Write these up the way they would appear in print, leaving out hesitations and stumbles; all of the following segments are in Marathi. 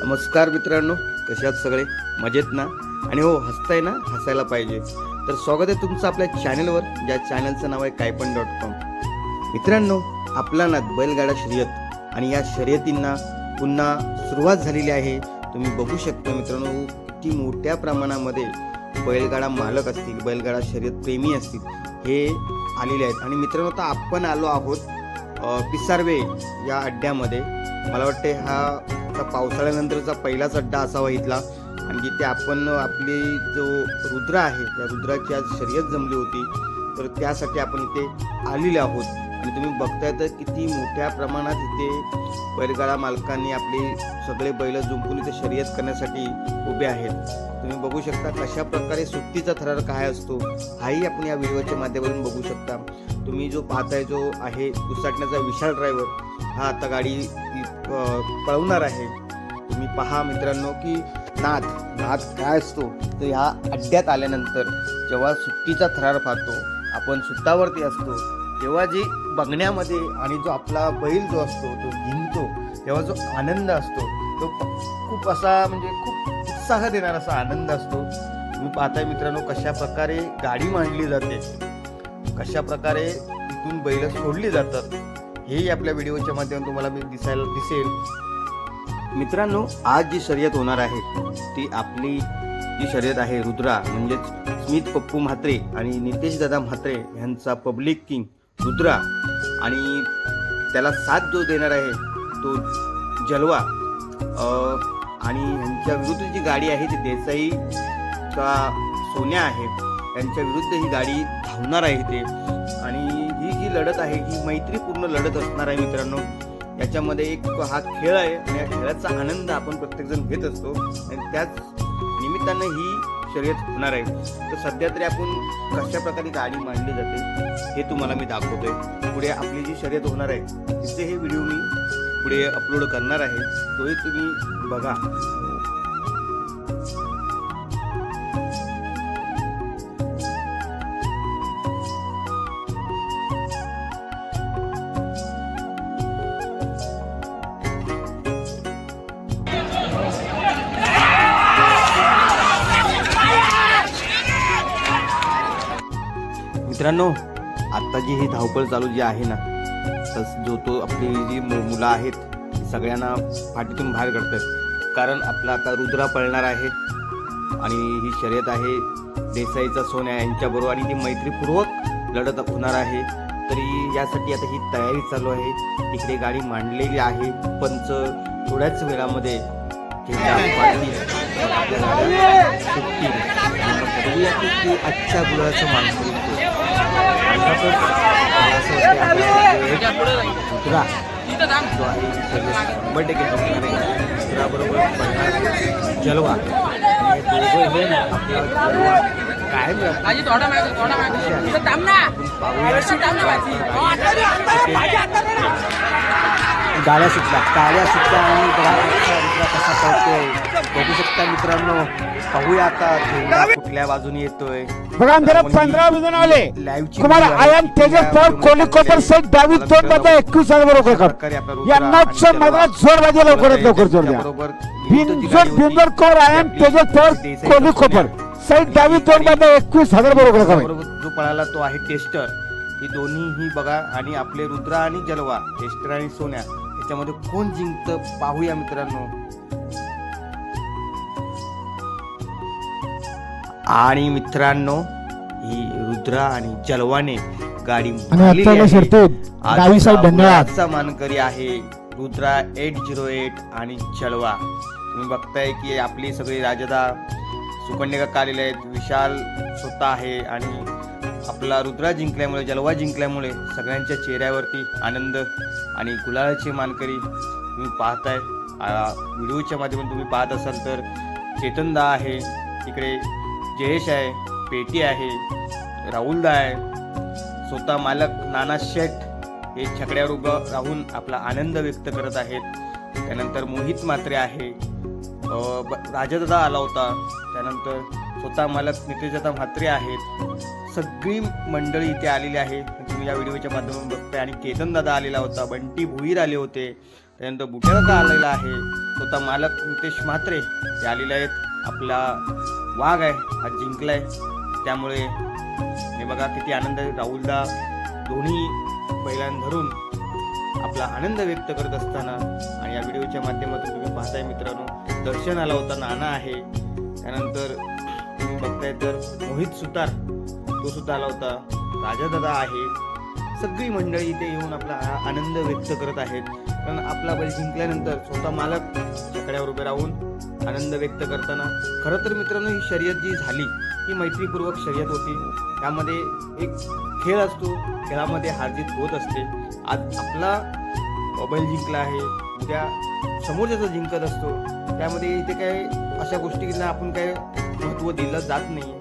नमस्कार मित्रांनो, कसे आहात सगळे? मजेत ना? आणि हो, हसताय ना? हसायला पाहिजे. तर स्वागत आहे तुमचं आपल्या चॅनलवर, ज्या चॅनलचं नाव आहे कायपण.com. मित्रांनो, आपला ना बैलगाडा शर्यत आणि या शर्यतींना पुन्हा सुरुवात झालेली आहे. तुम्ही बघू शकता मित्रांनो, किती मोठ्या प्रमाणामध्ये बैलगाडा मालक असतील, बैलगाडा शर्यत प्रेमी असतील, हे आलेले आहेत. आणि मित्रांनो, आता आपण आलो आहोत पिसारवे या अड्ड्यामध्ये. मला वाटते हा आता पावसाळ्यानंतरचा पहिलाच अड्डा असावा इथला, आणि जिथे आपण आपली जो रुद्र आहे त्या रुद्राची आज शर्यत जमली होती, तर त्यासाठी आपण इथे आलेले आहोत. आणि तुम्ही बघताय तर किती मोठ्या प्रमाणात इथे बैलगाडा मालकांनी आपले सगळे बैल जुंपून इथे शर्यत करण्यासाठी उभे आहेत. तुम्ही बघू शकता कशा प्रकारे सुट्टीचा थरार काय असतो, हाही आपण या व्हिडिओच्या माध्यमातून बघू शकता. तुम्ही जो पाहताय जो आहे उसाटण्याचा विशाल ड्रायव्हर, हा आता गाडी पळवणार आहे. तुम्ही पहा मित्रांनो की नाद काय असतो. तर ह्या अड्ड्यात आल्यानंतर जेव्हा सुट्टीचा थरार पाहतो, आपण सुट्टावरती असतो, तेव्हा जी बघण्यामध्ये आणि जो आपला बैल जो असतो तो जिंकतो, तेव्हा जो आनंद असतो तो खूप असा म्हणजे खूप उत्साह देणारा असा आनंद असतो. तुम्ही पाहताय मित्रांनो कशा प्रकारे गाडी मांडली जाते, कशा प्रकारे इथून बैल सोडली जातात, हेही आपल्या व्हिडिओच्या माध्यमातून तुम्हाला दिसेल. मित्रांनो, आज जी शर्यत होणार आहे ती आपली जी शर्यत आहे रुद्रा, म्हणजेच स्मित पप्पू म्हात्रे आणि नितेश दादा म्हात्रे यांचा पब्लिक किंग रुद्रा, आणि त्याला साथ जो देणार आहे तो जलवा. आणि यांच्या विरुद्ध जी गाडी आहे ती देसाई का सोन्या आहे, यांच्या विरुद्ध ही गाडी धावणार आहे ते. आणि ही जी लढत आहे ही मैत्रीपूर्ण लढत असणार आहे मित्रांनो. याच्यामध्ये एक हा खेळ आहे आणि या खेळाचा आनंद आपण प्रत्येकजण घेत असतो, आणि त्याच निमित्तानं ही शर्यत होणार आहे. तर सध्या तरी आपण कशा प्रकारे गाडी मांडली जाते हे तुम्हाला मी दाखवतोय. पुढे आपली जी शर्यत होणार आहे तिचे हे व्हिडिओ मी पुढे अपलोड करणार आहे, तोही तुम्ही बघा. मित्रांनो, आता जी ही धावपळ चालू जी आहे ना, तर तो आपली जी मुलं आहेत सगळ्यांना पाठीतून बाहेर काढतात. कारण आपला आता रुद्रा पळणार आहे आणि ही शर्यत आहे देसाईचा सोन्या यांच्याबरोबर, आणि ती मैत्रीपूर्वक लढत होणार आहे. तरी यासाठी आता ही तयारी चालू आहे. इकडे गाडी मांडलेली आहे. पंच थोड्याच वेळामध्ये आजच्या गुलाचं मानकरी रुद्रा जो आहे बर्थडे बरोबर जलवा, कायम गाड्या सुटल्या आणि कसा पळतोय बघू शकता मित्रांनो. पाहूया आता झेंडा कुठल्या बाजूने येतोय. बघा, जरा 15 जण आले. तुम्हाला आयन तेजस पवार कोल्हापूर साईड डावी तोंड मध्ये 21,000 रुपये यांना मैदानात जोर वाजे लवकर जोर द्या. बिंदर कौर आयन तेजस पवार कोल्हापूर साईड डावी तोंड मध्ये 21,000 रुपये. जो पळाला तो आहे टेस्टर. ही दोन्ही बघा, आणि आपले रुद्रा आणि जलवा, टेस्टर आणि सोन्या, याच्यामध्ये कोण जिंकतं पाहूया मित्रांनो. आणि मित्रांनो, ही रुद्रा आणि जलवाने गाडी मानकरी आहे रुद्रा 808 आणि जलवा. तुम्ही बघताय की आपली सगळी राजदा सुकन्या का आलेले आहेत, विशाल स्वतः आहे, आणि आपला रुद्रा जिंकल्यामुळे, जलवा जिंकल्यामुळे सगळ्यांच्या चेहऱ्यावरती आनंद आणि गुलालाची मानकरी तुम्ही पाहताय. व्हिडिओच्या माध्यमातून तुम्ही पाहत असाल तर चेतनदा आहे, तिकडे जयेश आहे, पेटी आहे, राहुलदा आहे, स्वतः मालक नाना शेठ हे छकड्यावर उभं राहून आपला आनंद व्यक्त करत आहेत. त्यानंतर मोहित म्हात्रे आहे, राजादादा आला होता, त्यानंतर स्वतः मालक नितेशदादा म्हात्रे आहेत. सगळी मंडळी इथे आलेली आहे, तुम्ही या व्हिडिओच्या माध्यमातून बघताय. आणि केतन दादा आलेला होता, बंटी भोईर आले होते, त्यानंतर बुट्याला का आलेला आहे, स्वतः मालक नितेश म्हात्रे हे आलेले आहेत. आपला वाघ आहे हा जिंकलाय, त्यामुळे हे बघा किती आनंद आहे. राहुलदा दोन्ही बैलांना धरून आपला आनंद व्यक्त करत असताना, आणि या व्हिडिओच्या माध्यमातून तुम्ही पाहताय मित्रांनो, दर्शन आला होता, नाना आहे, त्यानंतर तुम्ही बघताय तर मोहित सुतार तो सुद्धा आला होता, राजादादा आहे, सगळी मंडळी इथे येऊन आपला आनंद व्यक्त करत आहेत. कारण आपला बैल जिंकल्यानंतर स्वतः मालक छकड्यावर उभे राहून आनंद व्यक्त करताना, खरं तर मित्रांनो ही शर्यत जी झाली ही मैत्रीपूर्वक शर्यत होती. त्यामध्ये एक खेळ असतो, खेळामध्ये हारजीत होत असते. आज आपला बैल जिंकला आहे, उद्या समोरच्याचा जिंकत असतो. त्यामध्ये इथे काय अशा गोष्टींना आपण काय महत्त्व दिलं जात नाही,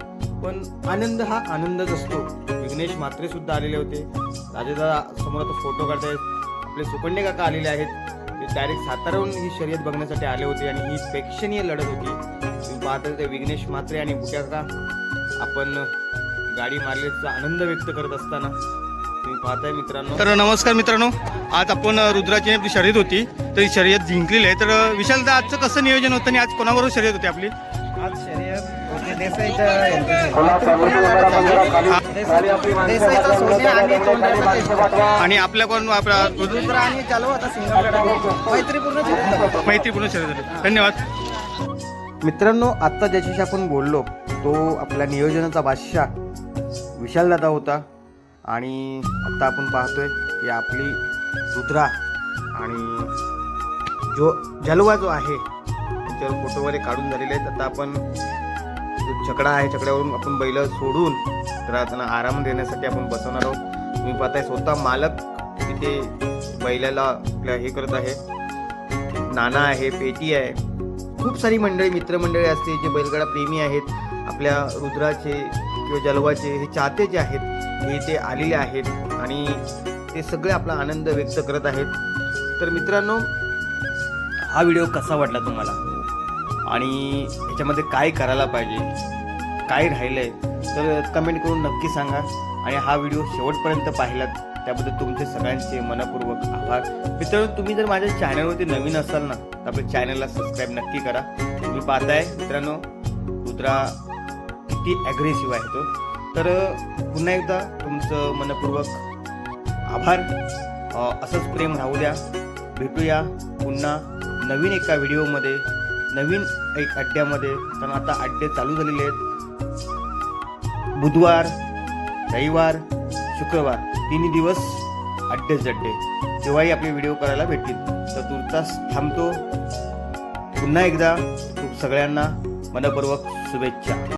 पण आनंद हा आनंदच असतो. विघ्नेश म्हात्रे सुद्धा आलेले होते, राजेदादा समोर आता फोटो काढतायत, आपले सुकंडे काका आलेले आहेत. ते डायरेक्ट साताराहून ही शर्यत बघण्यासाठी आले होते आणि ही प्रेक्षणीय लढत होती. तुम्ही पाहता ते विघ्नेश म्हात्रे आणि बुट्या काका आपण गाडी मारल्याचा आनंद व्यक्त करत असताना तुम्ही पाहताय मित्रांनो. तर नमस्कार मित्रांनो, आज आपण रुद्राची आपली शर्यत होती, तर ही शर्यत जिंकलेली आहे. तर विशालदा आजचं कसं नियोजन होतं आणि आज कोणाबरोबर शर्यत होती आपली? आज शर्यत देसाईचा सोन्या आणि तोंडाचा आणि आपल्या कोण आपला रुद्र आणि चालू होता सिंगल मैत्रीपूर्ण शर्यत झाली. धन्यवाद. मित्रांनो, आत्ता ज्याच्याशी आपण बोललो तो आपल्या नियोजनाचा बादशाह विशालदादा होता, आणि आत्ता आपण पाहतोय की आपली रुद्रा आणि जो जलवा जो आहे त्याच्यावर फोटो वगैरे काढून झालेले आहेत. आता आपण जो छकडा आहे छकड्यावरून आपण बैल सोडून तर त्यांना आराम देण्यासाठी आपण बसवणार आहोत. तुम्ही पाहताय स्वतः मालक तिथे बैलाला आपल्या हे करत आहे. नाना आहे, पेटी आहे, खूप सारी मंडळी मित्रमंडळी असते जे बैलगाडा प्रेमी आहेत. आपल्या रुद्राचे किंवा जलवाचे हे चाहते जे आहेत हे इथे आलेले आहेत आणि ते सगळे आपला आनंद व्यक्त करत आहेत. तर मित्रांनो, हा व्हिडिओ कसा वाटला तुम्हाला आणि ह्याच्यामध्ये काय करायला पाहिजे, काय राहिलंय, तर कमेंट करून नक्की सांगा. आणि हा व्हिडिओ शेवटपर्यंत पाहिलात त्याबद्दल तुमचे सगळ्यांचे मनपूर्वक आभार. मित्रांनो, तुम्ही जर माझ्या चॅनलवरती नवीन असाल ना तर आपल्या चॅनलला सबस्क्राईब नक्की करा. तुम्ही पाहताय मित्रांनो रुद्रा किती ॲग्रेसिव्ह आहे तो. तर पुन्हा एकदा तुमचं मनपूर्वक आभार. असंच प्रेम राहू द्या. भेटूया पुन्हा नवीन एका व्हिडिओमध्ये, नवीन एक अड्ड्यामध्ये. कारण आता अड्डे चालू झालेले आहेत. बुधवार, रविवार, शुक्रवार 3 दिवस अड्डेच अड्डे, तेव्हाही आपले व्हिडिओ करायला भेटतील. तर तुर्तास थांबतो. पुन्हा एकदा सगळ्यांना मनपूर्वक शुभेच्छा.